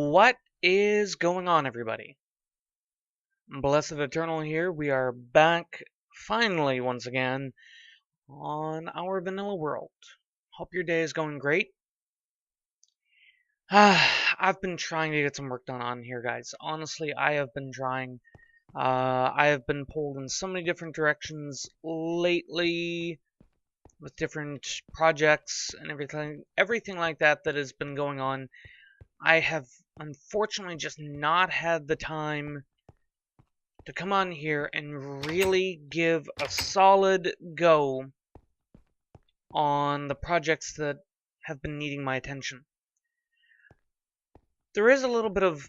What is going on, everybody? Blessed Eternal here. We are back, finally, once again, on our vanilla world. Hope your day is going great. I've been trying to get some work done on here, guys. Honestly, I have been trying. I have been pulled in so many different directions lately with different projects and everything like that has been going on. I have unfortunately just not had the time to come on here and really give a solid go on the projects that have been needing my attention. There is a little bit of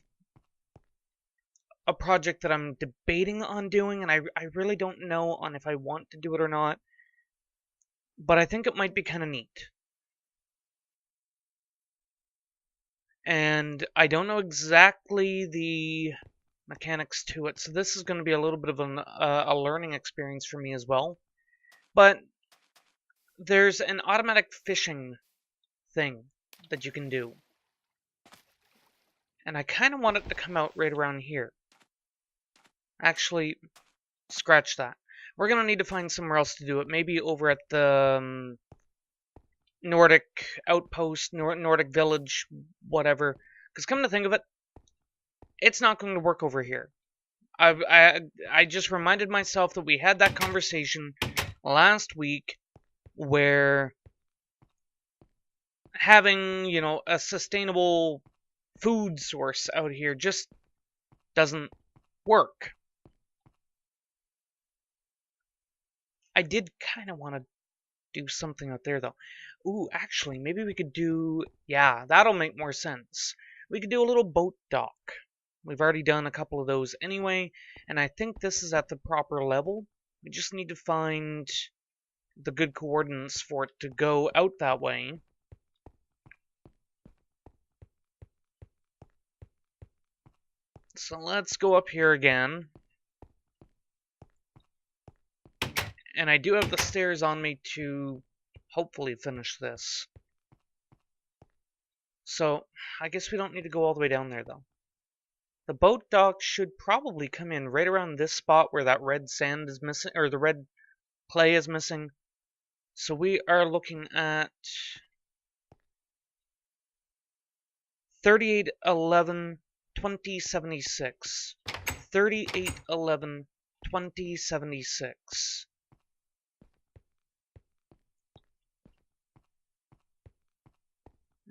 a project that I'm debating on doing, and I really don't know on if I want to do it or not, but I think it might be kind of neat. And I don't know exactly the mechanics to it, so this is going to be a little bit of a learning experience for me as well. But there's an automatic fishing thing that you can do, and I kind of want it to come out right around here. Actually, scratch that. We're going to need to find somewhere else to do it, maybe over at the Nordic outpost, Nordic village, whatever. Because come to think of it, it's not going to work over here. I just reminded myself that we had that conversation last week where having, a sustainable food source out here just doesn't work. I did kind of want to do something out there, though. Ooh, actually, maybe we could do... Yeah, that'll make more sense. We could do a little boat dock. We've already done a couple of those anyway, and I think this is at the proper level. We just need to find the good coordinates for it to go out that way. So let's go up here again. And I do have the stairs on me to hopefully finish this. So, I guess we don't need to go all the way down there, though. The boat dock should probably come in right around this spot where that red sand is missing, or the red clay is missing. So we are looking at 3811-2076. 3811-2076.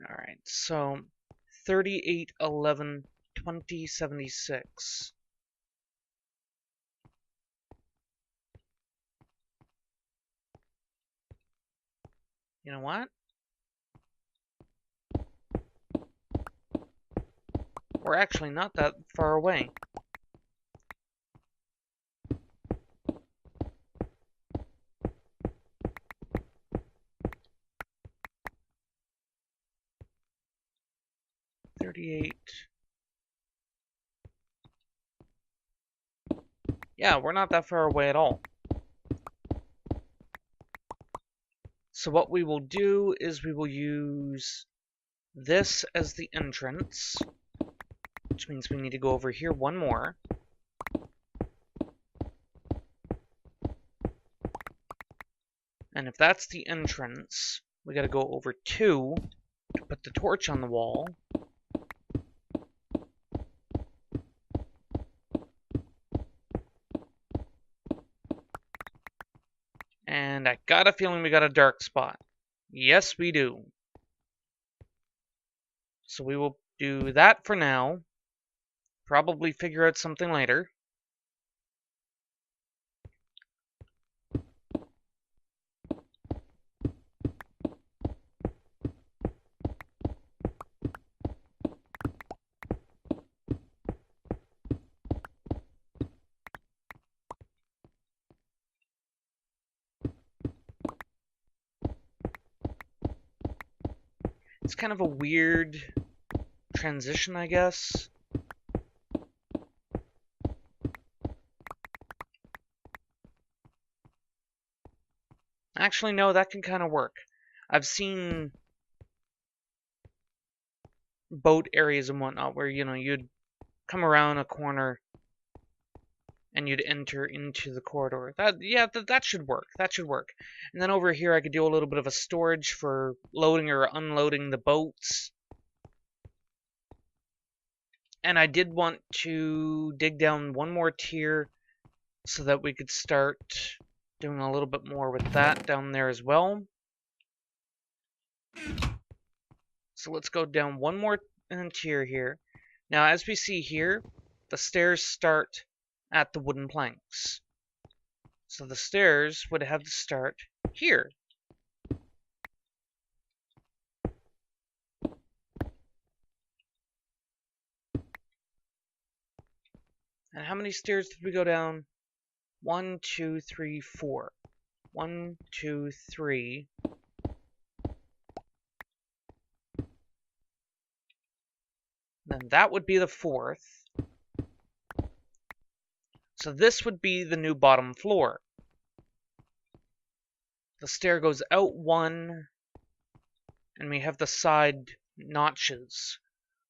Alright, so 3811-2076. You know what? We're actually not that far away. Yeah, we're not that far away at all. So what we will do is we will use this as the entrance, which means we need to go over here one more. And if that's the entrance, we gotta go over 2 to put the torch on the wall. And I got a feeling we got a dark spot. Yes, we do. So we will do that for now. Probably figure out something later. It's kind of a weird transition, I guess. Actually, no, that can kind of work. I've seen boat areas and whatnot, where, you know, you'd come around a corner and you'd enter into the corridor. That should work. That should work. And then over here, I could do a little bit of a storage for loading or unloading the boats. And I did want to dig down one more tier so that we could start doing a little bit more with that down there as well. So let's go down one more tier here. Now, as we see here, the stairs start at the wooden planks. So the stairs would have to start here. And how many stairs did we go down? 1, 2, 3, 4. 1, 2, 3. Then that would be the fourth. So this would be the new bottom floor. The stair goes out one, and we have the side notches.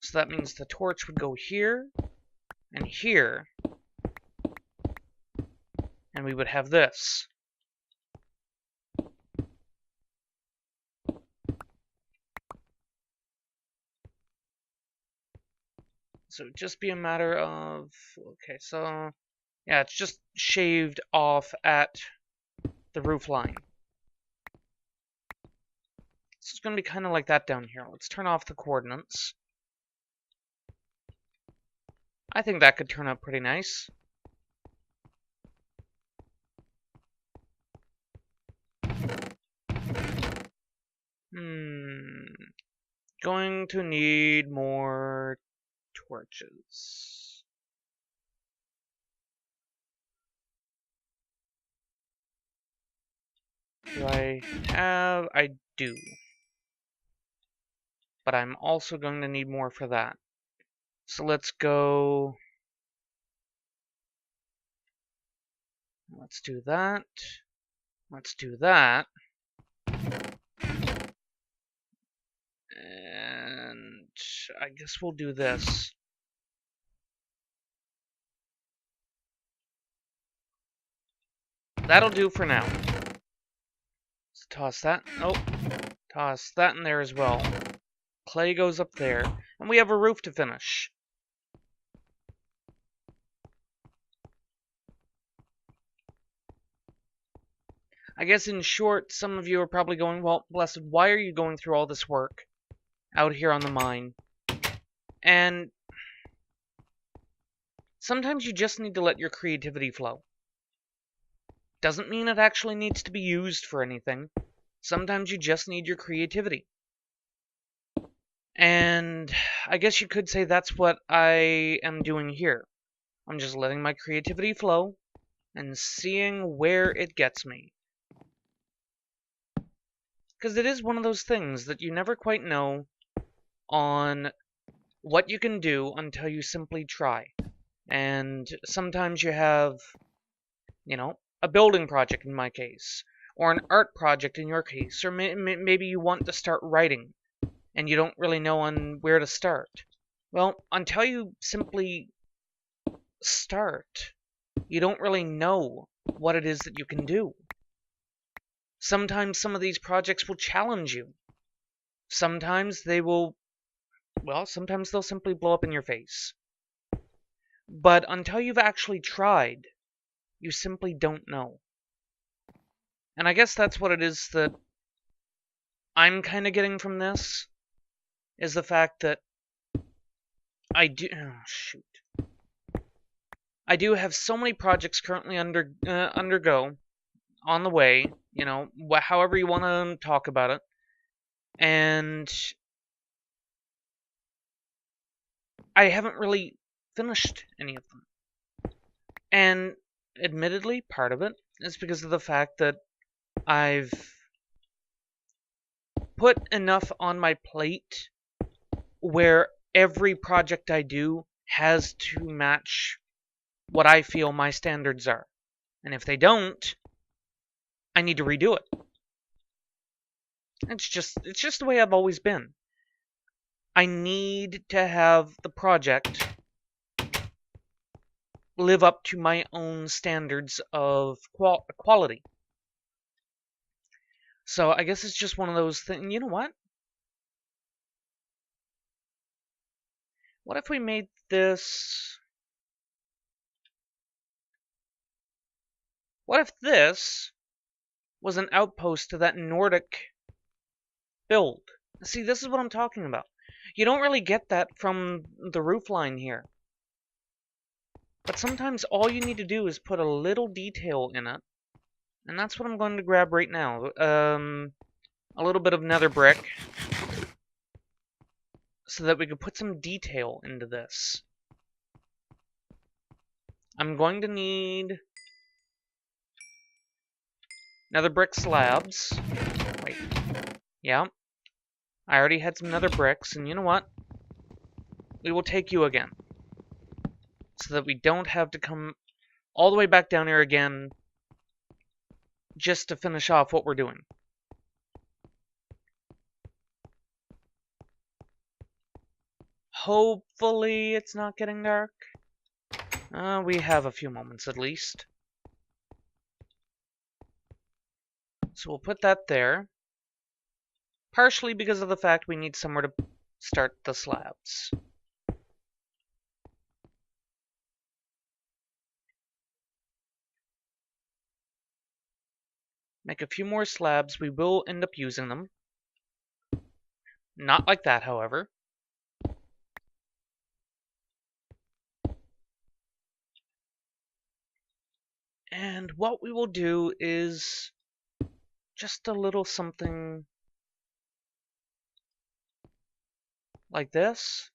So that means the torch would go here, and here, and we would have this. So it'd just be a matter of, okay, so, yeah, it's just shaved off at the roof line. So it's going to be kind of like that down here. Let's turn off the coordinates. I think that could turn out pretty nice. Going to need more torches. Do I have? I do. But I'm also going to need more for that. So let's go. Let's do that. Let's do that. And I guess we'll do this. That'll do for now. Let's toss that. Oh, toss that in there as well. Clay goes up there. And we have a roof to finish. I guess in short, some of you are probably going, well, Blessed, why are you going through all this work out here on the mine? And sometimes you just need to let your creativity flow. Doesn't mean it actually needs to be used for anything. Sometimes you just need your creativity. And I guess you could say that's what I am doing here. I'm just letting my creativity flow and seeing where it gets me. Because it is one of those things that you never quite know on what you can do until you simply try. And sometimes you have, you know, a building project in my case, or an art project in your case, or maybe you want to start writing, and you don't really know on where to start. Well, until you simply start, you don't really know what it is that you can do. Sometimes some of these projects will challenge you. Sometimes they will, well, sometimes they'll simply blow up in your face. But until you've actually tried, you simply don't know. And I guess that's what it is that I'm kind of getting from this, is the fact that I do have so many projects currently undergo, on the way, you know, however you want to talk about it, and I haven't really finished any of them. And admittedly, part of it is because of the fact that I've put enough on my plate where every project I do has to match what I feel my standards are. And if they don't, I need to redo it. It's just the way I've always been. I need to have the project live up to my own standards of quality. So I guess it's just one of those things. You know what? What if we made this... What if this was an outpost to that Nordic build? See, this is what I'm talking about. You don't really get that from the roofline here. But sometimes all you need to do is put a little detail in it. And that's what I'm going to grab right now. A little bit of nether brick. So that we can put some detail into this. I'm going to need nether brick slabs. Wait. Yeah. I already had some nether bricks, and you know what? We will take you again. So that we don't have to come all the way back down here again just to finish off what we're doing. Hopefully it's not getting dark. We have a few moments at least. So we'll put that there. Partially because of the fact we need somewhere to start the slabs. Make a few more slabs. We will end up using them. Not like that, however. And what we will do is just a little something like this.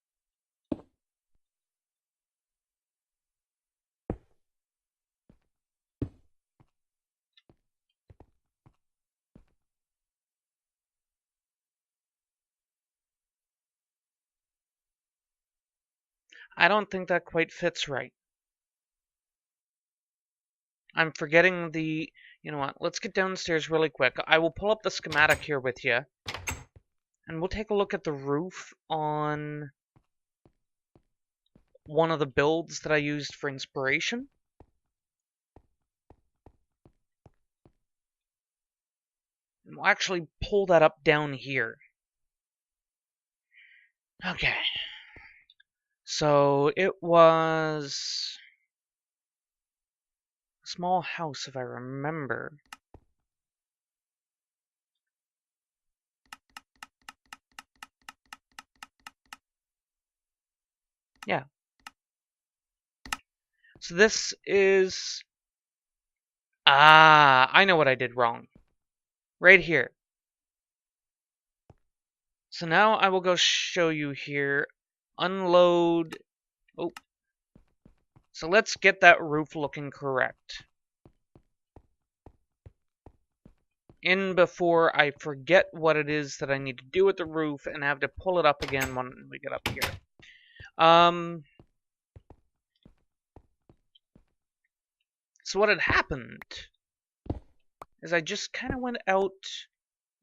I don't think that quite fits right. I'm forgetting the... You know what? Let's get downstairs really quick. I will pull up the schematic here with you. And we'll take a look at the roof on one of the builds that I used for inspiration. And we'll actually pull that up down here. Okay. So it was a small house, if I remember. Yeah. So this is... Ah, I know what I did wrong. Right here. So now I will go show you here. Unload. Oh. So let's get that roof looking correct. In before I forget what it is that I need to do with the roof and have to pull it up again when we get up here. So what had happened is I just kind of went out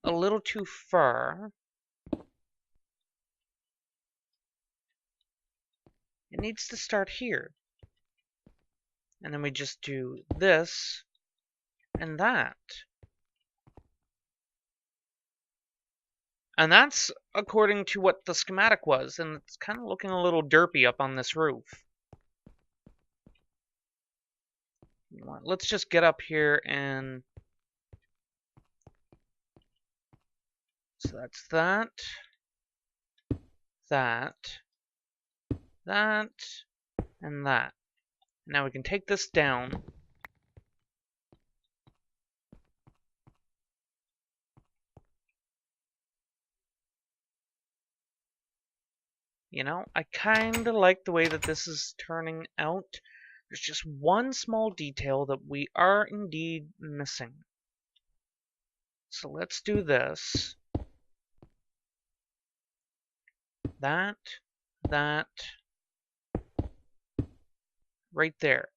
a little too far. It needs to start here. And then we just do this and that. And that's according to what the schematic was, and it's kind of looking a little derpy up on this roof. Let's just get up here and... So that's that, that, that, and that. Now we can take this down. You know, I kind of like the way that this is turning out. There's just one small detail that we are indeed missing. So let's do this. That, right there.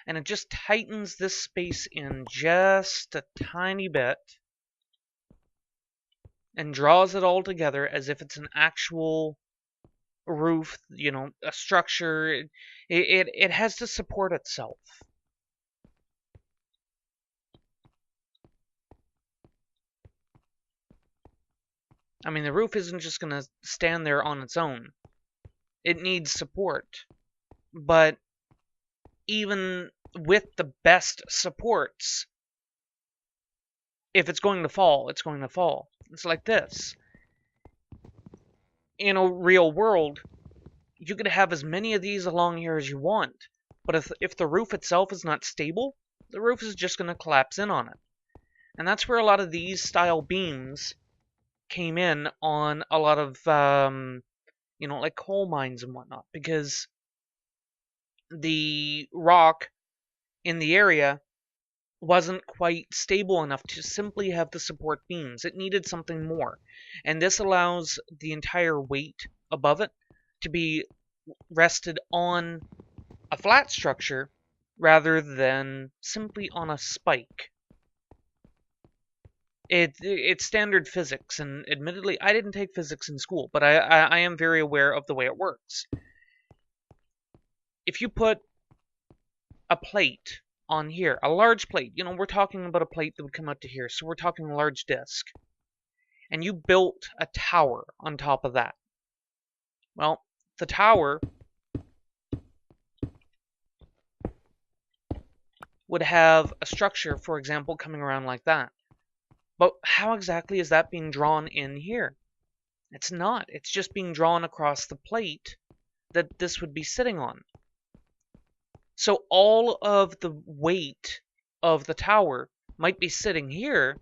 And it just tightens this space in just a tiny bit. And draws it all together as if it's an actual roof, you know, a structure, it has to support itself. I mean, the roof isn't just going to stand there on its own. It needs support. But even with the best supports, if it's going to fall, it's going to fall. It's like this. In a real world, you could have as many of these along here as you want. But if the roof itself is not stable, the roof is just going to collapse in on it. And that's where a lot of these style beams came in on a lot of, you know, like coal mines and whatnot. Because the rock in the area wasn't quite stable enough to simply have the support beams. It needed something more. And this allows the entire weight above it to be rested on a flat structure rather than simply on a spike. It's standard physics, and admittedly, I didn't take physics in school, but I am very aware of the way it works. If you put a plate on here, a large plate, you know, we're talking about a plate that would come out to here, so we're talking a large disk, and you built a tower on top of that. Well, the tower would have a structure, for example, coming around like that. But how exactly is that being drawn in here? It's not. It's just being drawn across the plate that this would be sitting on. So all of the weight of the tower might be sitting here,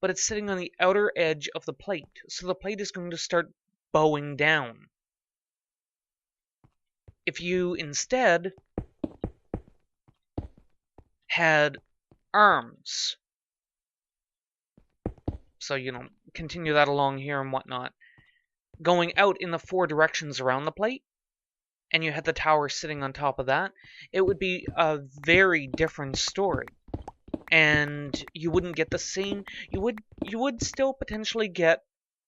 but it's sitting on the outer edge of the plate. So the plate is going to start bowing down. If you instead had arms, so, you know, continue that along here and whatnot, going out in the 4 directions around the plate, and you had the tower sitting on top of that, it would be a very different story. And you wouldn't get the same, you would still potentially get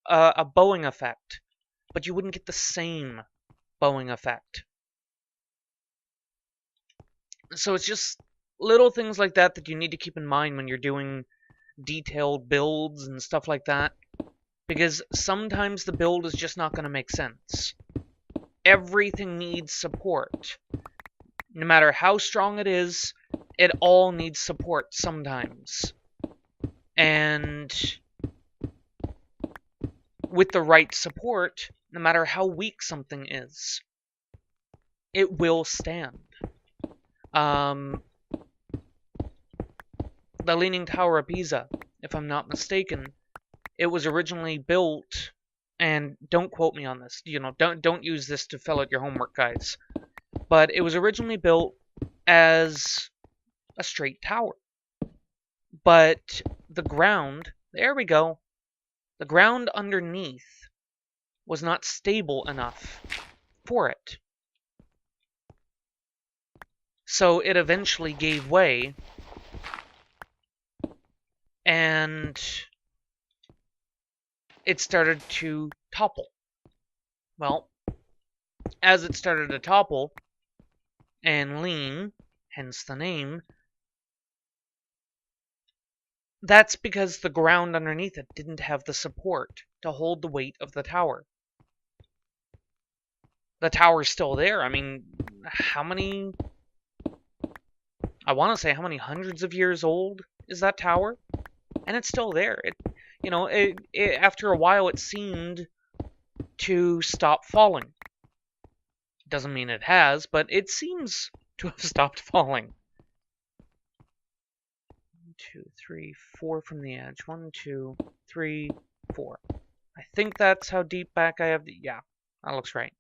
a bowing effect, but you wouldn't get the same bowing effect. So it's just little things like that that you need to keep in mind when you're doing detailed builds and stuff like that, because sometimes the build is just not going to make sense. Everything needs support. No matter how strong it is, it all needs support sometimes. And with the right support, no matter how weak something is, it will stand. The Leaning Tower of Pisa, if I'm not mistaken, it was originally built, and don't quote me on this, you know, don't use this to fill out your homework, guys, but it was originally built as a straight tower. But the ground, there we go, the ground underneath was not stable enough for it. So it eventually gave way, and it started to topple. Well, as it started to topple and lean, hence the name, that's because the ground underneath it didn't have the support to hold the weight of the tower. The tower's still there. I mean, how many... I want to say how many hundreds of years old is that tower? And it's still there. You know, after a while it seemed to stop falling. Doesn't mean it has, but it seems to have stopped falling. 1, 2, 3, 4 from the edge. 1, 2, 3, 4. I think that's how deep back I have the... Yeah, that looks right.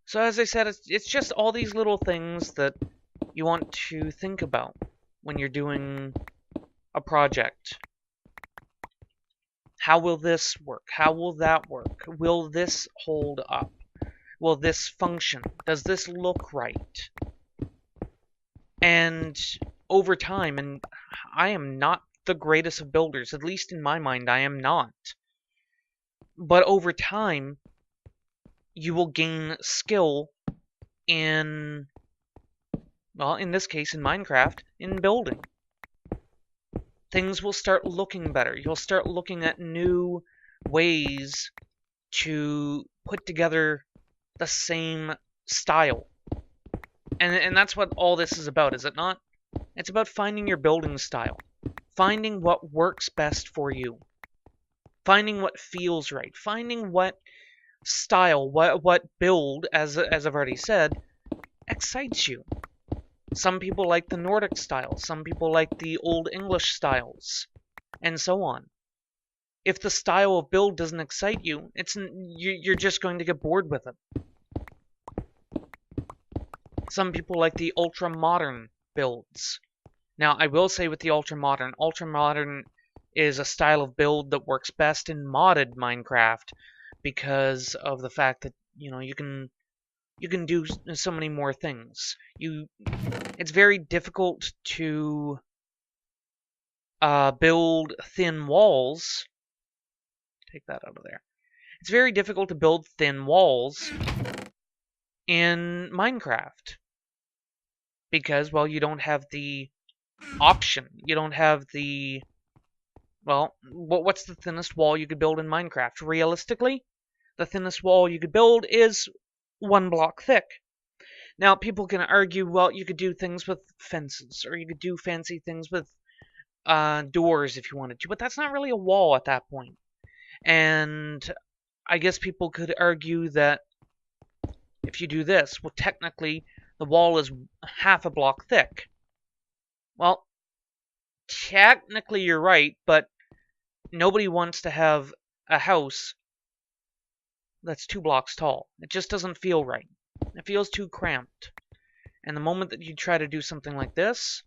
So as I said, it's just all these little things that you want to think about when you're doing a project. How will this work? How will that work? Will this hold up? Will this function? Does this look right? And over time, and I am not the greatest of builders. At least in my mind, I am not. But over time, you will gain skill in, well, in this case, in Minecraft, in building. Things will start looking better. You'll start looking at new ways to put together the same style. And that's what all this is about, is it not? It's about finding your building style. Finding what works best for you. Finding what feels right. Finding what style, what build, as I've already said, excites you. Some people like the Nordic style. Some people like the Old English styles. And so on. If the style of build doesn't excite you, you're just going to get bored with it. Some people like the ultra-modern builds. Now, I will say with the ultra-modern is a style of build that works best in modded Minecraft because of the fact that, you know, you can do so many more things. It's very difficult to build thin walls. Take that out of there. It's very difficult to build thin walls in Minecraft because, well, you don't have the option. You don't have the, well, what's the thinnest wall you could build in Minecraft? Realistically, the thinnest wall you could build is 1 block thick. Now, people can argue, well, you could do things with fences, or you could do fancy things with doors if you wanted to, but that's not really a wall at that point. And I guess people could argue that if you do this, well, technically, the wall is half a block thick. Well, technically you're right, but nobody wants to have a house that's 2 blocks tall. It just doesn't feel right. It feels too cramped. And the moment that you try to do something like this,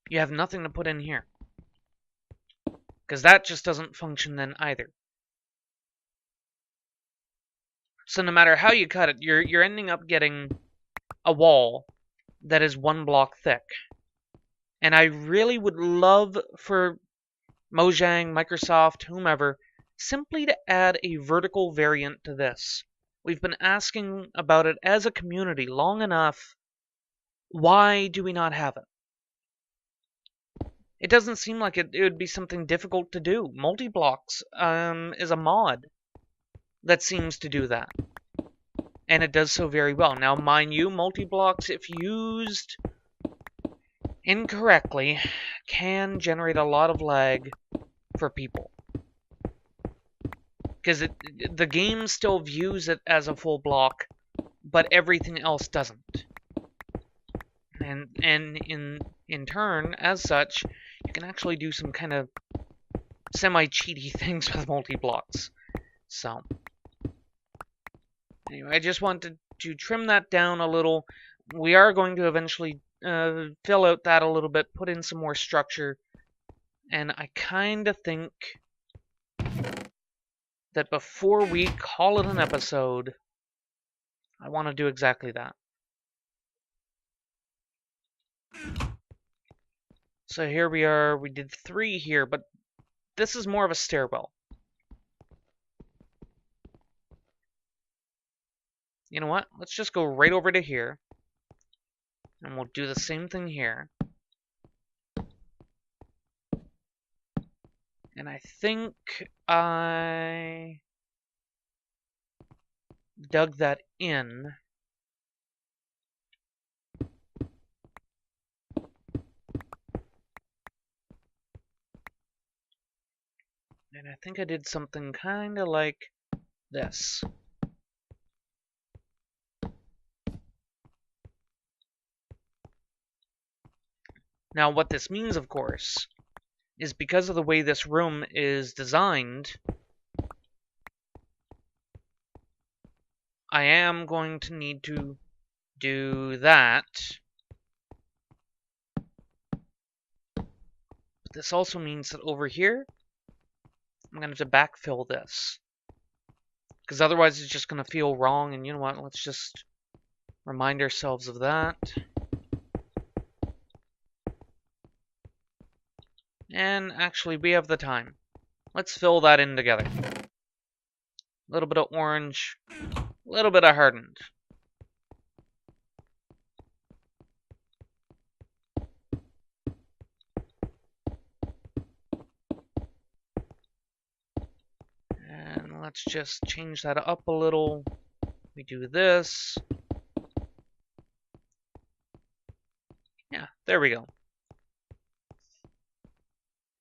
you have nothing to put in here. Because that just doesn't function then either. So no matter how you cut it, you're ending up getting a wall that is 1 block thick. And I really would love for Mojang, Microsoft, whomever, simply to add a vertical variant to this. We've been asking about it as a community long enough. Why do we not have it? It doesn't seem like it would be something difficult to do. Multiblocks is a mod that seems to do that. And it does so very well. Now, mind you, Multiblocks, if used incorrectly, can generate a lot of lag for people. Because the game still views it as a full block, but everything else doesn't. And in turn, as such, you can actually do some kind of semi-cheaty things with multi-blocks. So, anyway, I just wanted to trim that down a little. We are going to eventually fill out that a little bit, put in some more structure, and I kind of think that before we call it an episode, I want to do exactly that. So here we are, we did 3 here, but this is more of a stairwell. You know what? Let's just go right over to here. And we'll do the same thing here. And I think I dug that in. And I think I did something kind of like this. Now, what this means, of course, is because of the way this room is designed, I am going to need to do that. But this also means that over here, I'm going to have to backfill this. Because otherwise it's just going to feel wrong, and you know what, let's just remind ourselves of that. And actually, we have the time. Let's fill that in together. A little bit of orange, a little bit of hardened. And let's just change that up a little. We do this. Yeah, there we go.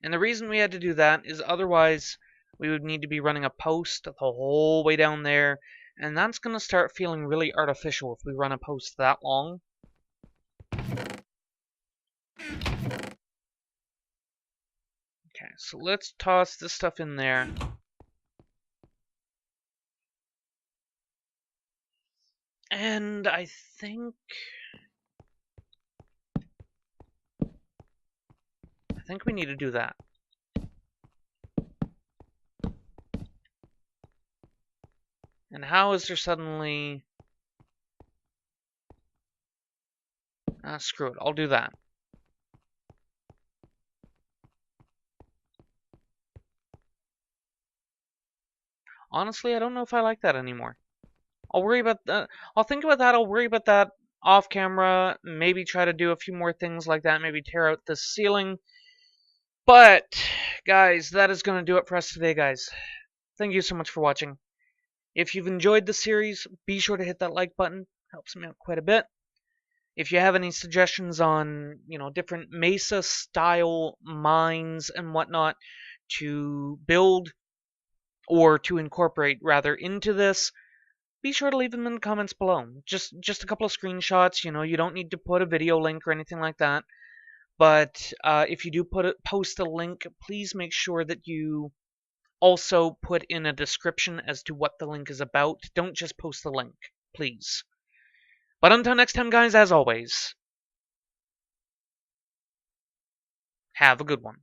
And the reason we had to do that is otherwise we would need to be running a post the whole way down there, and that's going to start feeling really artificial if we run a post that long. Okay, so let's toss this stuff in there. And I think we need to do that. And how is there suddenly... screw it, I'll do that. Honestly, I don't know if I like that anymore. I'll worry about that. I'll think about that. I'll worry about that off camera. Maybe try to do a few more things like that. Maybe tear out the ceiling. But, guys, that is going to do it for us today, guys. Thank you so much for watching. If you've enjoyed the series, be sure to hit that like button. Helps me out quite a bit. If you have any suggestions on, different Mesa-style mines and whatnot to build, or to incorporate, rather, into this, be sure to leave them in the comments below. Just a couple of screenshots, you don't need to put a video link or anything like that. But if you do post a link, please make sure that you also put in a description as to what the link is about. Don't just post the link, please. But until next time, guys, as always, have a good one.